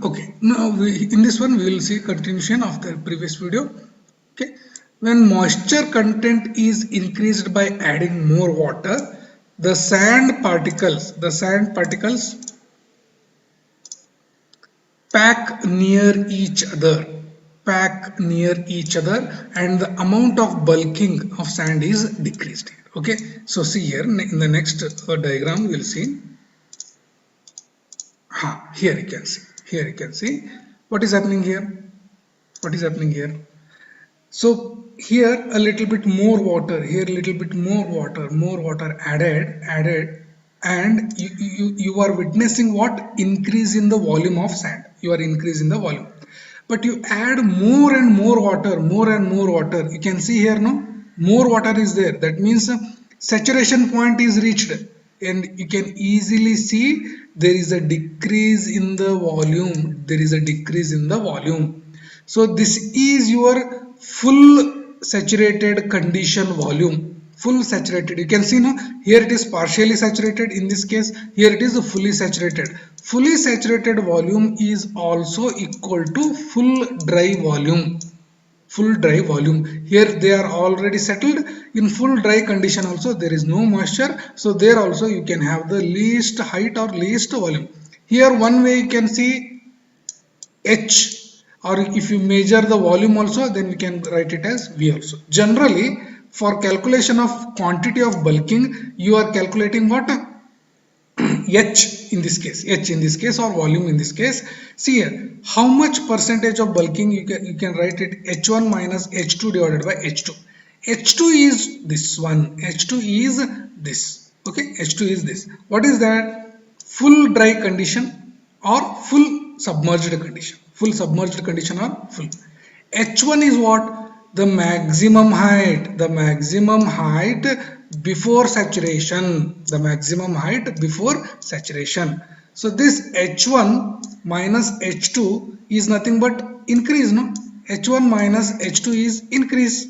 Okay, now in this one we will see continuation of the previous video. Okay, when moisture content is increased by adding more water, the sand particles pack near each other and the amount of bulking of sand is decreased. Okay, so see here in the next diagram we will see. Here you can see. Here you can see what is happening here. What is happening here? So here a little bit more water. Here a little bit more water added, and you are witnessing what increase in the volume of sand. You are increasing the volume, but you add more and more water, You can see here, no, more water is there. That means saturation point is reached, and you can easily see there is a decrease in the volume. So this is your full saturated condition volume. Full saturated. You can see now here it is partially saturated. In this case, here it is fully saturated. Fully saturated volume is also equal to full dry volume. Here they are already settled in full dry condition. Also there is no moisture, so there also you can have the least height or least volume. Here one way you can see H, or if you measure the volume also, then we can write it as V also. Generally, for calculation of quantity of bulking, you are calculating what? H in this case, or volume in this case. See here, how much percentage of bulking you can write it H1 minus H2 divided by H2. H2 is this one. H2 is this. Okay, H2 is this. What is that? Full dry condition or full submerged condition. Full submerged condition or full. H1 is what? The maximum height before saturation. So this H1 minus H2 is nothing but increase, no? H1 minus H2 is increase.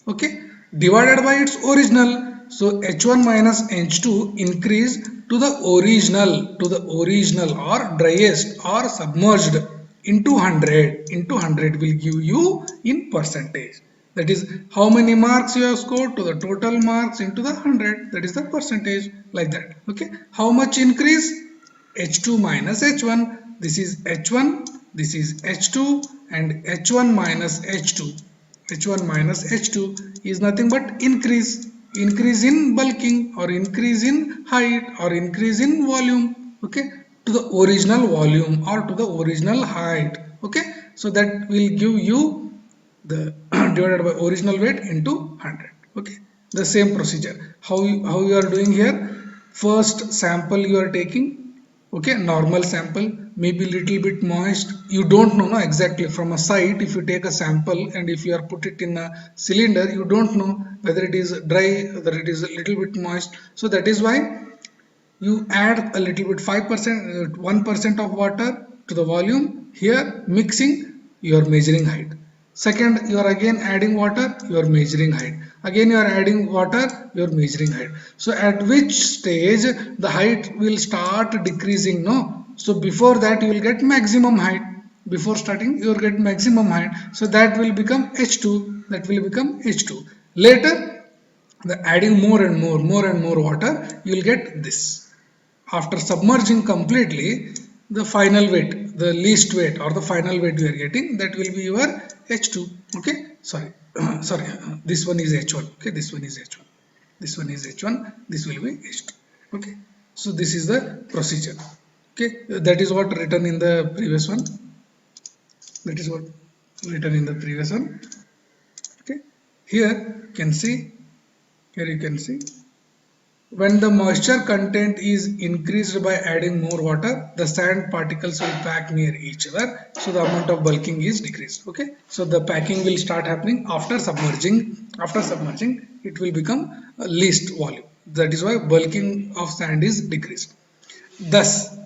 Okay, divided by its original. So H1 minus H2 increase to the original or driest or submerged into 100 will give you in percentage. That is how many marks you have scored to the total marks into the 100. That is the percentage, like that. Okay, how much increase? H2 minus H1. This is H1, this is H2, and H1 minus H2 is nothing but increase in bulking, or increase in height, or increase in volume. Okay, to the original volume or to the original height. Okay, so that will give you the divided by original weight into 100. Okay, the same procedure. How you are doing here? First sample you are taking. Okay, normal sample, maybe little bit moist. You don't know, no, exactly from a site. If you take a sample and if you are put it in a cylinder, you don't know whether it is dry, whether it is a little bit moist. So that is why you add a little bit 5%, 1% of water to the volume. Here mixing, you are measuring height. Second, you are again adding water, you are measuring height. Again you are adding water, you are measuring height. So at which stage the height will start decreasing, no? So before that you will get maximum height. Before starting you will get maximum height. So that will become H2. Later, the adding more and more water, you will get this. After submerging completely, the final weight, the least weight or the final weight you are getting, that will be your H2. Okay, sorry, this one is H1. Okay, this one is H1. This will be H2. Okay, so this is the procedure. Okay, that is what written in the previous one. Okay, here you can see. When the moisture content is increased by adding more water, the sand particles will pack near each other, so the amount of bulking is decreased. Okay, so the packing will start happening after submerging. It will become a least volume. That is why bulking of sand is decreased. Thus,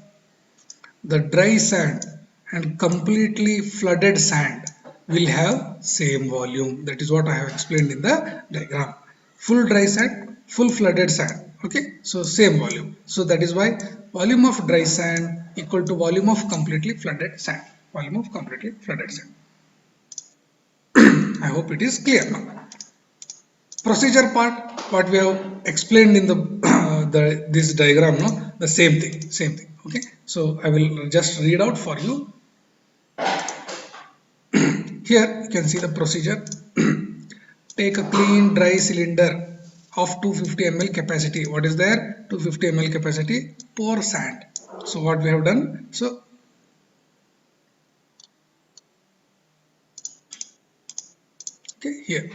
the dry sand and completely flooded sand will have same volume. That is what I have explained in the diagram. Full dry sand, full flooded sand. Okay, so same volume. So that is why volume of dry sand equal to volume of completely flooded sand. Volume of completely flooded sand. I hope it is clear now. Procedure part, what we have explained in the, this diagram, no, the same thing. Okay, so I will just read out for you. Here you can see the procedure. Take a clean dry cylinder of 250 ml capacity. What is there? 250 ml capacity. Pour sand. So what we have done, so okay, here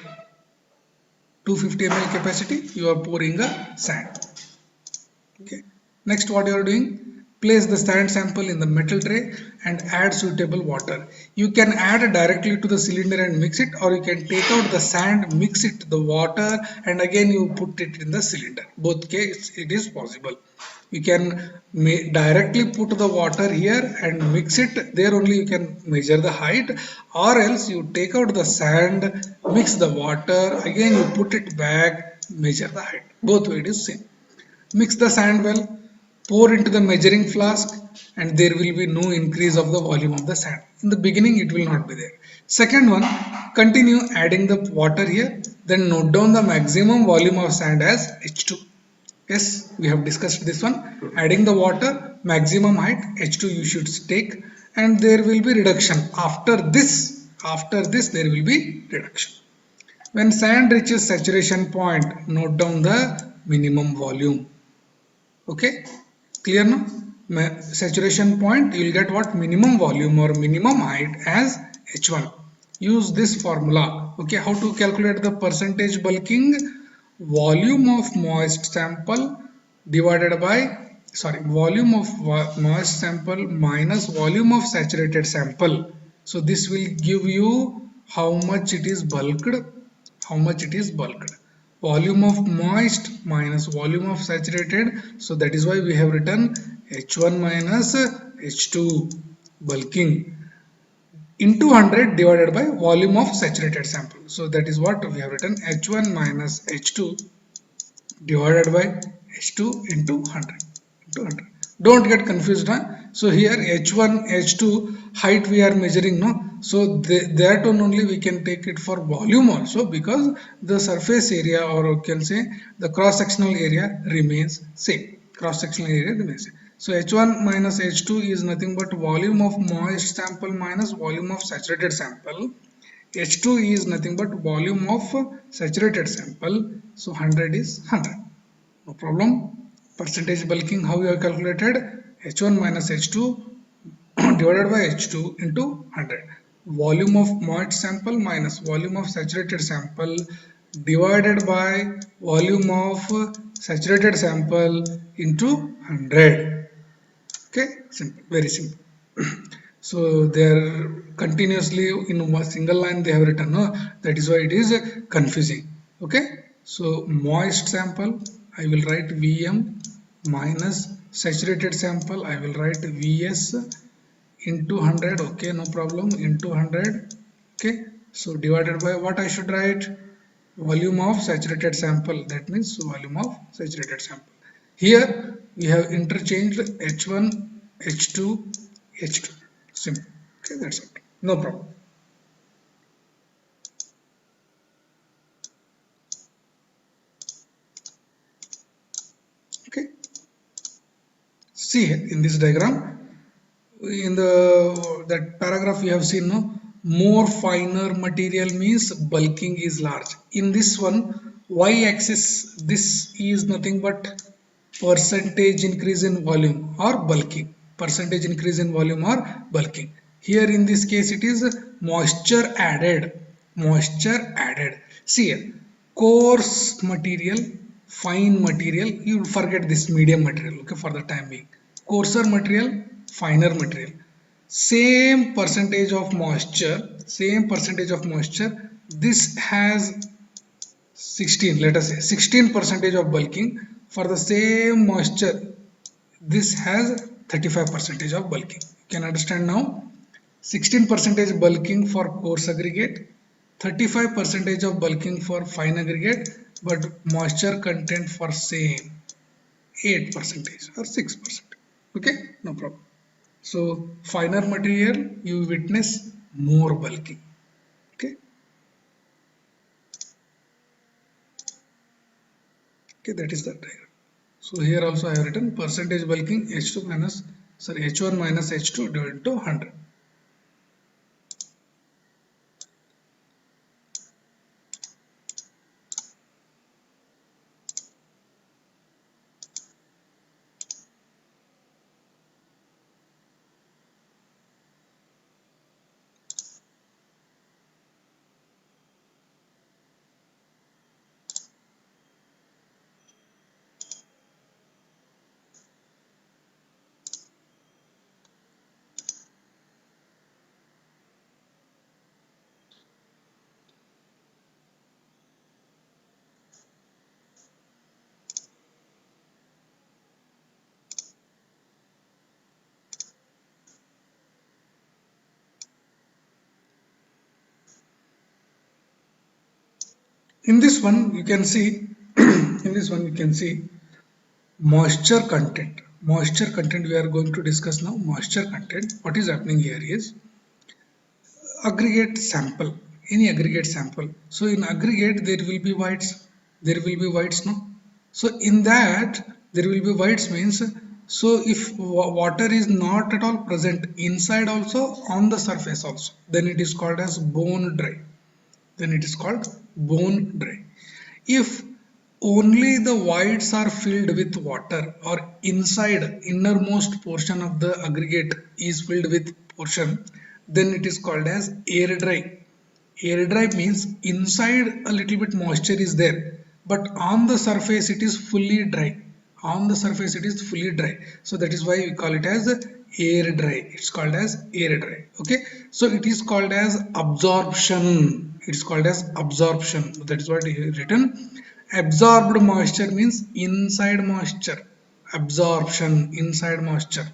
250 ml capacity, you are pouring a sand. Okay. Next, what you are doing, place the sand sample in the metal tray and add suitable water. You can add directly to the cylinder and mix it, or you can take out the sand, mix it to the water, and again you put it in the cylinder. Both cases it is possible. You can directly put the water here and mix it there, only you can measure the height, or else you take out the sand, mix the water, again you put it back, measure the height. Both way it is same. Mix the sand well, pour into the measuring flask, and there will be no increase of the volume of the sand. In the beginning it will not be there. Second one, continue adding the water here, then note down the maximum volume of sand as H2. Yes, we have discussed this one. Adding the water, maximum height H2 you should take, and there will be reduction. After this there will be reduction. When sand reaches saturation point, note down the minimum volume. Okay, clear now? Saturation point, you will get what? Minimum volume or minimum height as H1. Use this formula. Okay, how to calculate the percentage bulking? Volume of moist sample divided by, volume of moist sample minus volume of saturated sample. So this will give you how much it is bulked, volume of moist minus volume of saturated. So that is why we have written H1 minus H2 bulking into 100 divided by volume of saturated sample. So that is what we have written, H1 minus H2 divided by H2 into 100. Don't get confused, huh? So here H1, H2 height we are measuring, no? So that one only we can take it for volume also, because the surface area, or you can say the cross sectional area, remains same. So H1 minus H2 is nothing but volume of moist sample minus volume of saturated sample. H2 is nothing but volume of saturated sample. So 100 is 100. No problem. Percentage bulking, how you have calculated? H1 minus H2 divided by H2 into 100. Volume of moist sample minus volume of saturated sample divided by volume of saturated sample into 100. Okay, simple, very simple. So they are continuously in a single line they have written, no? That is why it is confusing. Okay, so moist sample I will write Vm minus saturated sample I will write Vs into 100. Okay, no problem, into 100. Okay, so divided by what I should write? Volume of saturated sample, that means volume of saturated sample. Here we have interchanged H1, H2, H2. Simple. Okay, that's it. No problem. Okay. See here in this diagram, in that paragraph we have seen, no, more finer material means bulking is large. In this one, y-axis, this is nothing but percentage increase in volume or bulking. Percentage increase in volume or bulking. Here in this case it is moisture added. See here, coarse material, fine material, you will forget this medium material, okay, for the time being. Coarser material, finer material, same percentage of moisture, this has 16, let us say 16 percentage of bulking. For the same moisture, this has 35 percentage of bulking. You can understand now. 16 percentage bulking for coarse aggregate, 35 percentage of bulking for fine aggregate, but moisture content for same. 8 percentage or 6%. Okay, no problem. So finer material, you witness more bulking. Okay, okay, that is the diagram. So here also I have written percentage bulking H2 minus, sorry, H1 minus H2 divided to 100. In this one you can see, in this one you can see moisture content. Moisture content we are going to discuss now. Moisture content. What is happening here is aggregate sample, any aggregate sample. So in aggregate there will be whites, there will be whites, no? So in that there will be whites means, so if water is not at all present inside also, on the surface also, then it is called as bone dry, then it is called bone dry. If only the whites are filled with water, or inside innermost portion of the aggregate is filled with portion, then it is called as air dry. Air dry means inside a little bit moisture is there, but on the surface it is fully dry. On the surface it is fully dry. So that is why we call it as air dry. It's called as air dry. Okay. So it is called as absorption. It's called as absorption. That is what is written. Absorbed moisture means inside moisture. Absorption, inside moisture.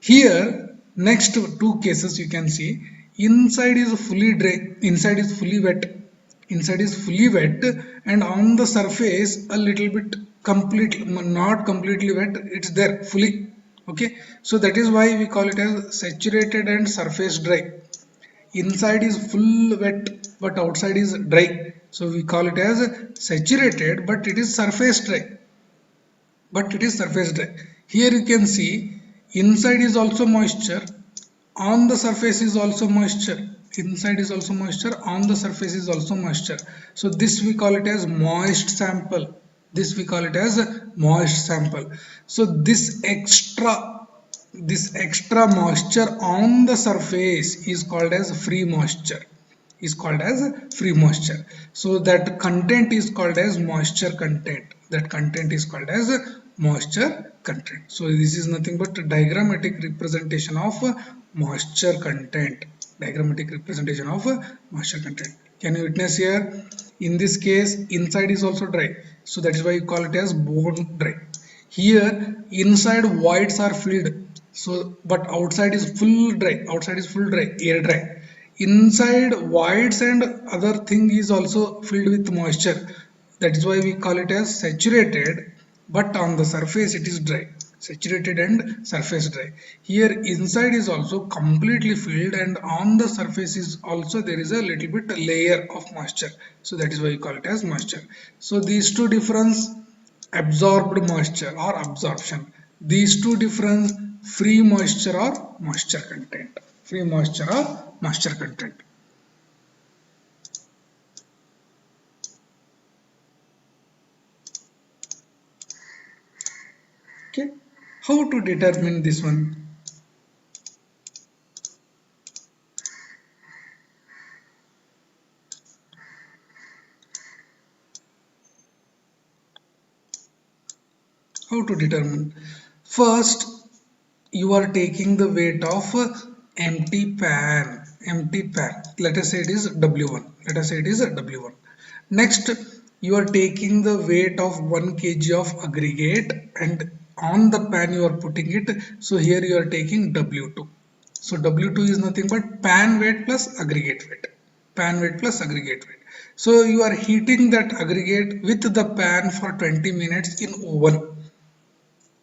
Here, next two cases you can see, inside is fully dry, inside is fully wet, inside is fully wet, and on the surface a little bit complete, not completely wet, it's there fully. Okay, so that is why we call it as saturated and surface dry. Inside is full wet, but outside is dry. So we call it as saturated, but it is surface dry, but it is surface dry. Here you can see inside is also moisture, on the surface is also moisture, inside is also moisture, on the surface is also moisture. So this we call it as moist sample, this we call it as moist sample. So this extra moisture on the surface is called as free moisture, is called as free moisture. So that content is called as moisture content, that content is called as moisture content. So this is nothing but diagrammatic representation of moisture content, diagrammatic representation of moisture content. Can you witness here? In this case inside is also dry, so that is why you call it as bone dry. Here inside voids are filled, so but outside is full dry, outside is full dry, air dry. Inside voids and other thing is also filled with moisture, that is why we call it as saturated, but on the surface it is dry, saturated and surface dry. Here inside is also completely filled, and on the surface is also there is a little bit layer of moisture, so that is why we call it as moisture. So these two difference, absorbed moisture or absorption, these two difference, free moisture or moisture content, free moisture or moisture content. Okay, how to determine this one? How to determine? First, you are taking the weight of empty pan, empty pan, let us say it is w1, let us say it is w1. Next, you are taking the weight of 1 kg of aggregate, and on the pan you are putting it, so here you are taking w2. So w2 is nothing but pan weight plus aggregate weight, pan weight plus aggregate weight. So you are heating that aggregate with the pan for 20 minutes in oven.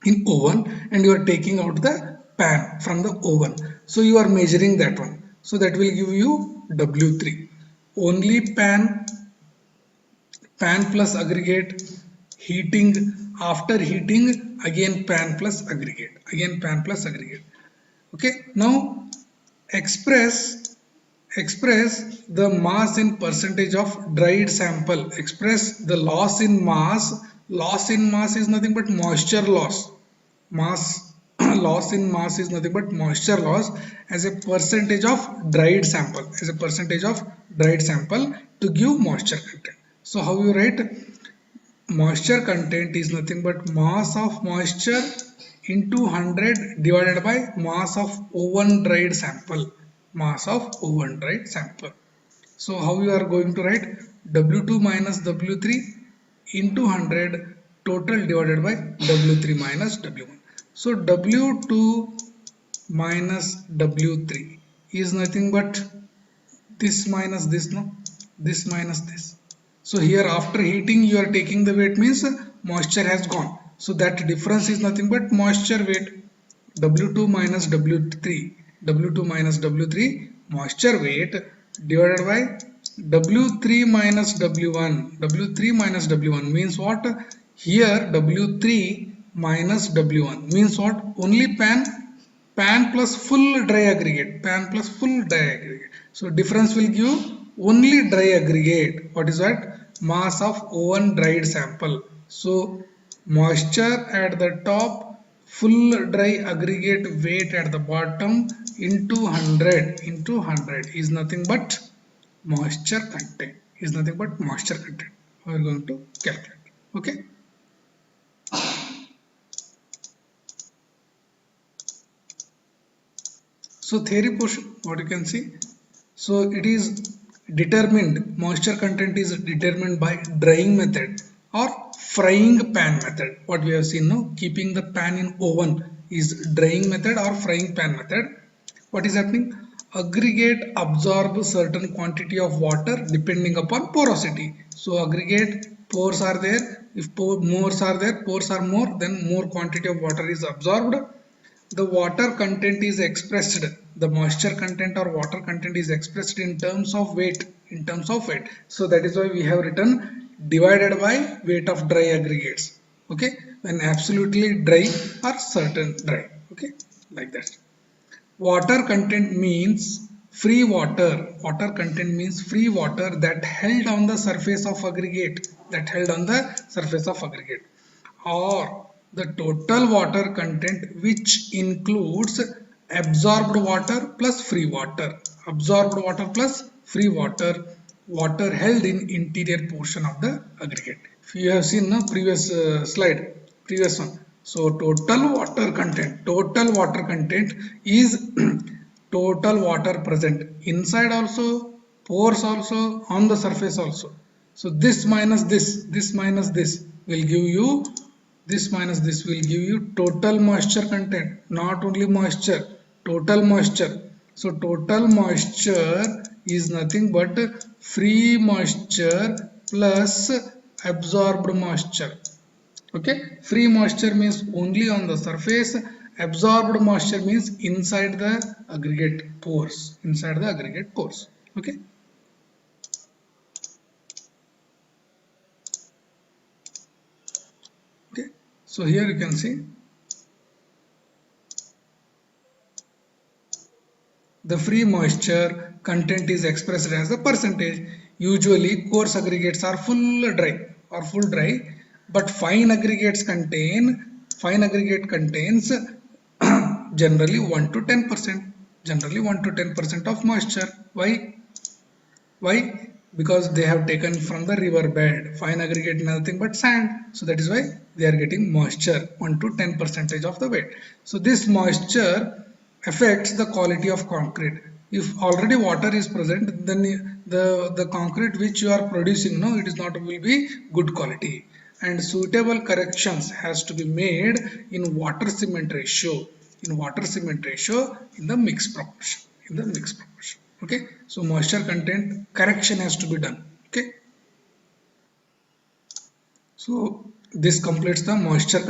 in oven, and you are taking out the pan from the oven. So you are measuring that one. So that will give you W3. Only pan plus aggregate, heating, after heating again pan plus aggregate, again pan plus aggregate. Okay, now express express the mass in percentage of dried sample. Express the loss in mass. Loss in mass is nothing but moisture loss. Mass loss in mass is nothing but moisture loss as a percentage of dried sample, as a percentage of dried sample, to give moisture content. So how you write? Moisture content is nothing but mass of moisture into 100 divided by mass of oven dried sample. Mass of oven dried sample. So how you are going to write? W2 minus W3 into 100 total divided by W3 minus W1. So W2 minus W3 is nothing but this minus this, no, this minus this. So here after heating you are taking the weight, means moisture has gone, so that difference is nothing but moisture weight. W2 minus W3, W2 minus W3 moisture weight divided by W3 minus W1. W3 minus W1 means what? Here W3 minus W1 means what? Only pan plus full dry aggregate, pan plus full dry aggregate. So difference will give only dry aggregate. What is that? Mass of oven dried sample. So moisture at the top, full dry aggregate weight at the bottom, into 100 is nothing but moisture content, is nothing but moisture content. We are going to calculate. Okay. So theory portion, what you can see. So it is determined, moisture content is determined by drying method or frying pan method. What we have seen now, keeping the pan in oven is drying method or frying pan method. What is happening? Aggregate absorb certain quantity of water depending upon porosity. So aggregate pores are there. If pores are there, pores are more, then more quantity of water is absorbed. The water content is expressed, the moisture content or water content is expressed in terms of weight, in terms of weight. So that is why we have written divided by weight of dry aggregates. Okay, when absolutely dry or certain dry. Okay, like that. Water content means free water. Water content means free water that held on the surface of aggregate, that held on the surface of aggregate, or the total water content which includes absorbed water plus free water. Absorbed water plus free water, water held in interior portion of the aggregate. If you have seen the previous slide, previous one. So total water content is total water present inside also, pores also, on the surface also. So this minus this minus this will give you, this minus this will give you total moisture content, not only moisture, total moisture. So total moisture is nothing but free moisture plus absorbed moisture. Okay, free moisture means only on the surface, absorbed moisture means inside the aggregate pores, inside the aggregate pores. Okay. Okay, so here you can see the free moisture content is expressed as a percentage. Usually coarse aggregates are full dry, but fine aggregates contains generally 1 to 10%, generally 1 to 10% of moisture. Why? Because they have taken from the river bed. Fine aggregate nothing but sand. So that is why they are getting moisture 1 to 10 percentage of the weight. So this moisture affects the quality of concrete. If already water is present, then the concrete which you are producing, no, it is not will be good quality. And suitable corrections has to be made in water cement ratio. In water cement ratio in the mixed proportion. In the mixed proportion. Okay, so moisture content correction has to be done. Okay, so this completes the moisture